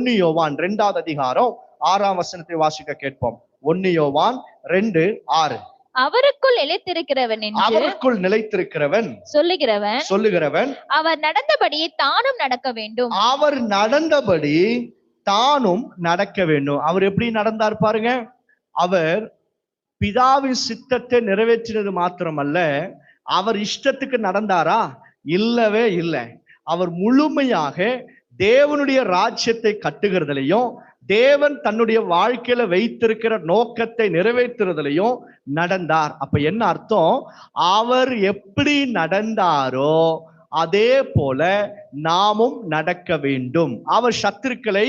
1 யோவான் 2வது அதிகாரம் 6ஆம் வசனத்தை வாசிக்க கேட்போம். 1 யோவான் 2:6. அவருக்குள் நிலைத்திருக்கிறவன் என்று அவருக்குள் நிலைத்திருக்கிறவன் சொல்லுகிறவன் அவர் நடந்தபடி தானும் நடக்க வேண்டும். அவர் நடந்தபடி தானும் நடக்க வேண்டும். அவர் எப்படி நடந்தார் பாருங்க. அவர் பிதாவின் சித்தத்தை நிறைவேற்றினது மாத்திரமல்ல, அவர் இஷ்டத்துக்கு நடந்தாரா? இல்லவே இல்லை. அவர் முழுமையாக தேவனுடைய ராஜ்யத்தை கட்டுகிறதுலையும் தேவன் தன்னுடைய வாழ்க்கையில வைத்திருக்கிற நோக்கத்தை நிறைவேற்றுறதுலையும் நடந்தார். அப்ப என்ன அர்த்தம்? அவர் எப்படி நடந்தாரோ அதே போல நாமும் நடக்க வேண்டும். அவர் சத்துருக்களை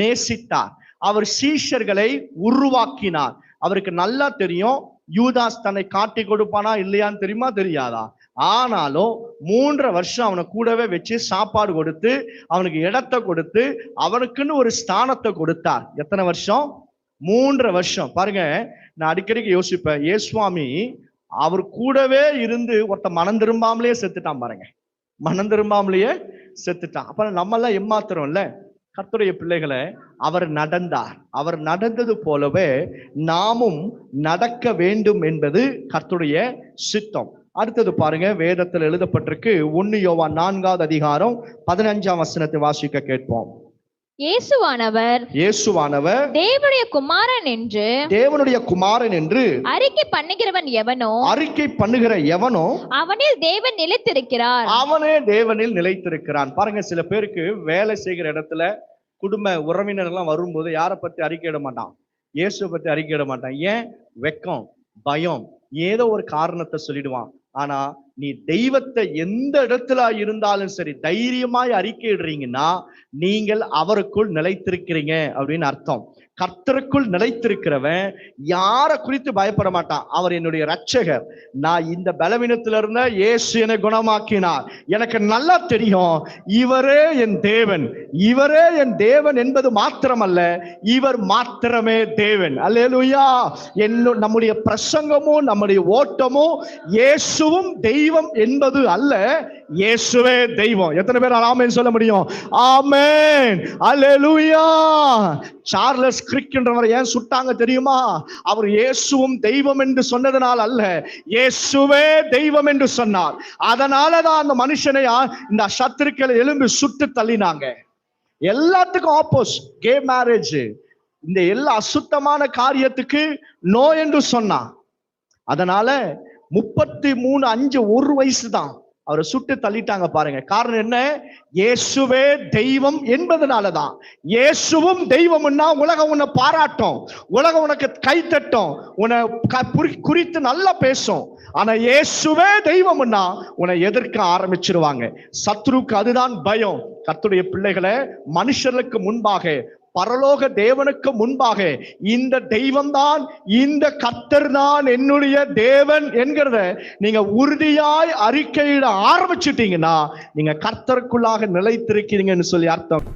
நேசித்தார், அவர் சீஷர்களை உருவாக்கினார். அவருக்கு நல்லா தெரியும் யூதாஸ் தன்னை காட்டி கொடுப்பானா இல்லையான்னு தெரியுமா? தெரியாதா? ஆனாலும் 3 வருஷம் அவனை கூடவே வச்சு சாப்பாடு கொடுத்து அவனுக்கு இடத்தை கொடுத்து அவனுக்குன்னு ஒரு ஸ்தானத்தை கொடுத்தார். எத்தனை வருஷம்? 3 வருஷம். பாருங்க, நான் அடிக்கடிக்கு யோசிப்பேன், ஏசுவாமி அவர் கூடவே இருந்து ஒருத்த மனம் திரும்பாமலேயே செத்துட்டான் பாருங்க. மனம் திரும்பாமலேயே செத்துட்டான். அப்ப நம்ம எல்லாம் ஏமாத்துறோம் இல்ல? கர்த்தருடைய பிள்ளைகளை, அவர் நடந்தார். அவர் நடந்தது போலவே நாமும் நடக்க வேண்டும் என்பது கர்த்தருடைய சித்தம். அடுத்தது பாருங்க, வேதத்தில் எழுதப்பட்டிருக்கு. 1 யோவான் 4வது அதிகாரம் 15ஆம் வசனத்தை வாசிக்க கேட்போம். இயேசுவானவர் தேவனுடைய குமாரன் என்று அறிக்கை பண்ணுகிற எவனோ அவனில் தேவன் நிலைத்திருக்கிறார். அவனே தேவனில் நிலைத்திருக்கிறான். பாருங்க, சில பேருக்கு வேலை செய்கிற இடத்துல குடும்ப உறவினர்கள்லாம் வரும்போது யாரை பத்தி அறிக்கையிட மாட்டான்? இயேசுவை பத்தி அறிக்கையிட மாட்டான். ஏன்? வெக்கம், பயம், ஏதோ ஒரு காரணத்தை சொல்லிடுவான். ஆனா நீ தெய்வத்தை எந்த இடத்துல இருந்தாலும் சரி தைரியமாய் அறிக்கையிடுறீங்கன்னா நீங்கள் அவருக்குள் நிலைத்திருக்கிறீங்க அப்படின்னு அர்த்தம். கர்த்தருக்குள் நிலைத்திருக்கிறவன் யாரை குறித்து பயப்பட மாட்டான். அவர் என்னுடைய ரட்சகர், நான் இந்த பலவீனத்துல இருந்த இயேசு என்னை குணமாக்கினார், எனக்கு நல்லா தெரியும் இவரே என் தேவன், இவரே என் தேவன் என்பது மாத்திரமல்ல, இவர் மாத்திரமே தேவன். அல்லேலூயா. நம்முடைய பிரசங்கமும் நம்முடைய ஓட்டமும் இயேசுவும் தெய்வம் என்பது அல்ல, இயேசுவே தெய்வம். எத்தனை பேர் ஆமென் சொல்ல முடியும்? ஆமென், அல்லேலூயா. சார்லஸ் கிரிக்ன்றவர் ஏன் சுட்டாங்க தெரியுமா? அவர் இயேசுவும் தெய்வம் என்று சொன்னதனால் அல்ல, இயேசுவே தெய்வம் என்று சொன்னார். அதனாலதான் அந்த மனுஷனை இந்த சத்துருக்களை எழும்பி சுட்டு தள்ளினாங்க. எல்லாத்துக்கும் ஆப்போசிட் கே மேரேஜ், இந்த எல்லா அசுத்தமான காரியத்துக்கு நோ என்று சொன்னான். அதனால 33, 1 வயசு தான் அவரை சுட்டு தள்ளிட்டாங்க பாருங்க. காரணம் என்ன? இயேசுவே தெய்வம் என்பதனாலதான். இயேசுவும் தெய்வம்னா உலகம் உன்னை பாராட்டும், உலகம் உனக்கு கைத்தட்டும், உன்னை குறித்து நல்லா பேசும். ஆனா இயேசுவே தெய்வம்னா உன்னை எதிர்க்க ஆரம்பிச்சிருவாங்க. சத்ருக்கு அதுதான் பயம். கர்த்தருடைய பிள்ளைகளை, மனுஷர்களுக்கு முன்பாக, பரலோக தேவனுக்கு முன்பாக இந்த தெய்வம் தான், இந்த கர்த்தர் தான் என்னுடைய தேவன் என்கிறத நீங்க உறுதியாய் அறிக்கையிட ஆரம்பிச்சுட்டீங்கன்னா நீங்க கர்த்தருக்குள்ளாக நிலைத்திருக்கிறீங்கன்னு சொல்லி அர்த்தம்.